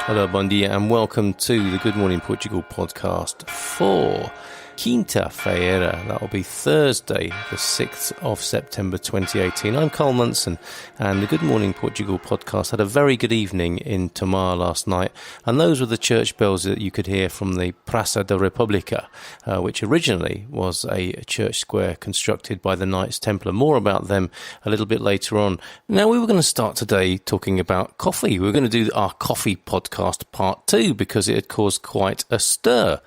Hello, bon dia, and welcome to the Good Morning Portugal podcast for Quinta-feira. That will be Thursday, the 6th of September 2018. I'm Carl Munson, and the Good Morning Portugal podcast had a very good evening in Tomar last night, and those were the church bells that you could hear from the Praça da República, which originally was a church square constructed by the Knights Templar. More about them a little bit later on. Now, we were going to start today talking about coffee. We were going to do our coffee podcast part 2 because it had caused quite a stir.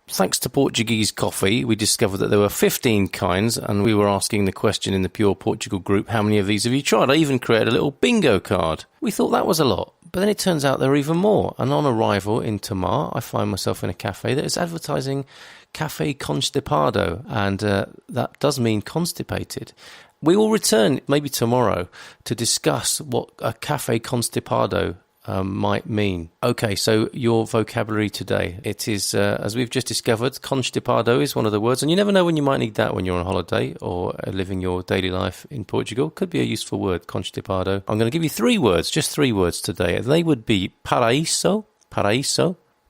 Thanks to Portuguese coffee, we discovered that there were 15 kinds, and we were asking the question in the Pure Portugal group, how many of these have you tried? I even created a little bingo card. We thought that was a lot, but then it turns out there are even more. And on arrival in Tomar, I find myself in a cafe that is advertising Café Constipado, and that does mean constipated. We will return maybe tomorrow to discuss what a Café Constipado might mean. Okay, so your vocabulary today. It is, as we've just discovered, constipado is one of the words, and you never know when you might need that when you're on holiday or living your daily life in Portugal. Could be a useful word, constipado. I'm going to give you 3 words, just 3 words today. They would be paraíso,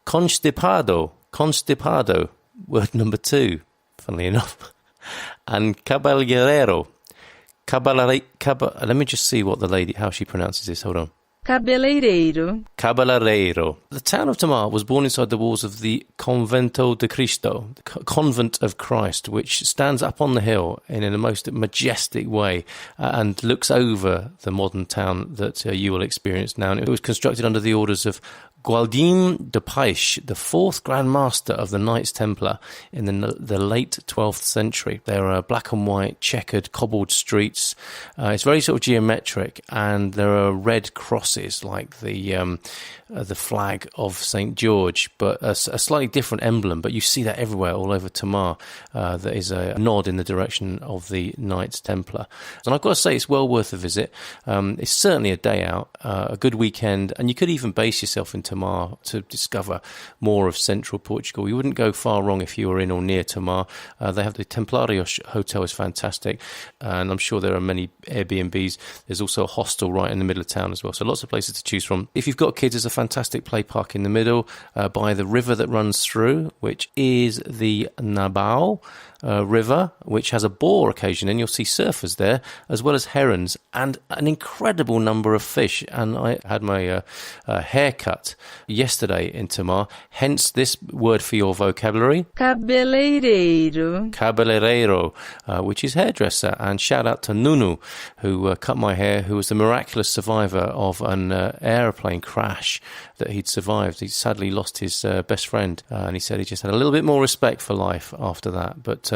constipado, word number 2, funnily enough, and caballeiro. Let me just see what the lady, how she pronounces this. Hold on. Cabeleireiro. The town of Tomar was born inside the walls of the Convento de Cristo, the Convent of Christ, which stands up on the hill in a most majestic way and looks over the modern town that you will experience now. And it was constructed under the orders of Gualdim de Paixe, the 4th Grand Master of the Knights Templar in the late 12th century. There are black and white, checkered, cobbled streets. It's very sort of geometric, and there are red crosses like the flag of St. George, but a slightly different emblem. But you see that everywhere, all over Tomar. That is a nod in the direction of the Knights Templar. And I've got to say, it's well worth a visit. It's certainly a day out, a good weekend, and you could even base yourself in Tomar to discover more of central Portugal. You wouldn't go far wrong if you were in or near Tomar. They have the Templarios Hotel is fantastic, and I'm sure there are many Airbnbs. There's also a hostel right in the middle of town as well, so lots of places to choose from. If you've got kids, there's a fantastic play park in the middle by the river that runs through, which is the Nabao river, which has a boar occasion, and you'll see surfers there, as well as herons, and an incredible number of fish. And I had my haircut yesterday in Tomar, hence this word for your vocabulary. Cabeleireiro, which is hairdresser. And shout out to Nunu, who cut my hair, who was the miraculous survivor of an aeroplane crash that he'd survived. He sadly lost his best friend, and he said he just had a little bit more respect for life after that. But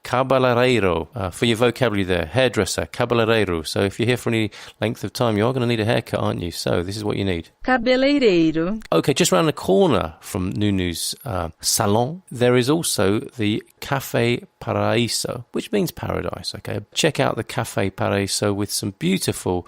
cabeleireiro, for your vocabulary there, hairdresser, cabeleireiro. So if you're here for any length of time, you are going to need a haircut, aren't you? So this is what you need. Cabeleireiro. Okay, just around the corner from Nunu's salon, there is also the Café Paraíso, which means paradise, okay? Check out the Café Paraíso with some beautiful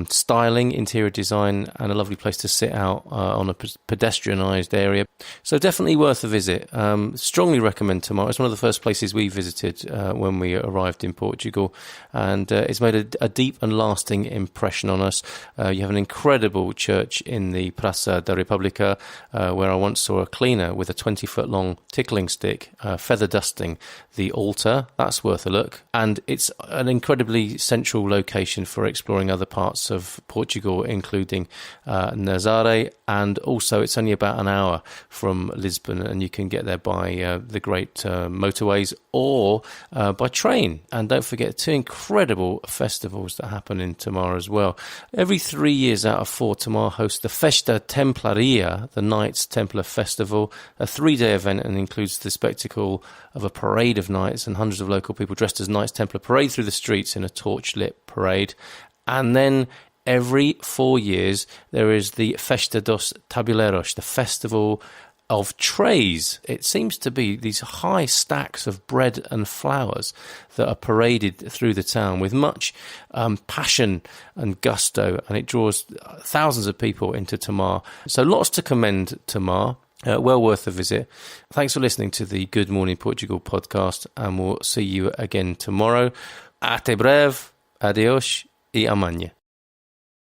styling, interior design, and a lovely place to sit out on a pedestrianised area. So definitely worth a visit. Strongly recommend Tomar. It's one of the first places we visited when we arrived in Portugal, and it's made a deep and lasting impression on us. You have an incredible church in the Praça da República, where I once saw a cleaner with a 20-foot long tickling stick feather dusting the altar. That's worth a look. And it's an incredibly central location for exploring other parts of Portugal, including Nazaré, and also it's only about an hour from Lisbon, and you can get there by the great motorways or by train. And don't forget 2 incredible festivals that happen in Tomar as well. Every 3 years out of 4, Tomar hosts the Festa Templaria, the Knights Templar Festival, a 3-day event, and includes the spectacle of a parade of knights, and hundreds of local people dressed as Knights Templar parade through the streets in a torch-lit parade. And then every 4 years, there is the Festa dos Tabuleiros, the festival of trays. It seems to be these high stacks of bread and flowers that are paraded through the town with much passion and gusto, and it draws thousands of people into Tomar. So lots to commend Tomar. Well worth a visit. Thanks for listening to the Good Morning Portugal podcast, and we'll see you again tomorrow. Até breve, adeus e amanhã.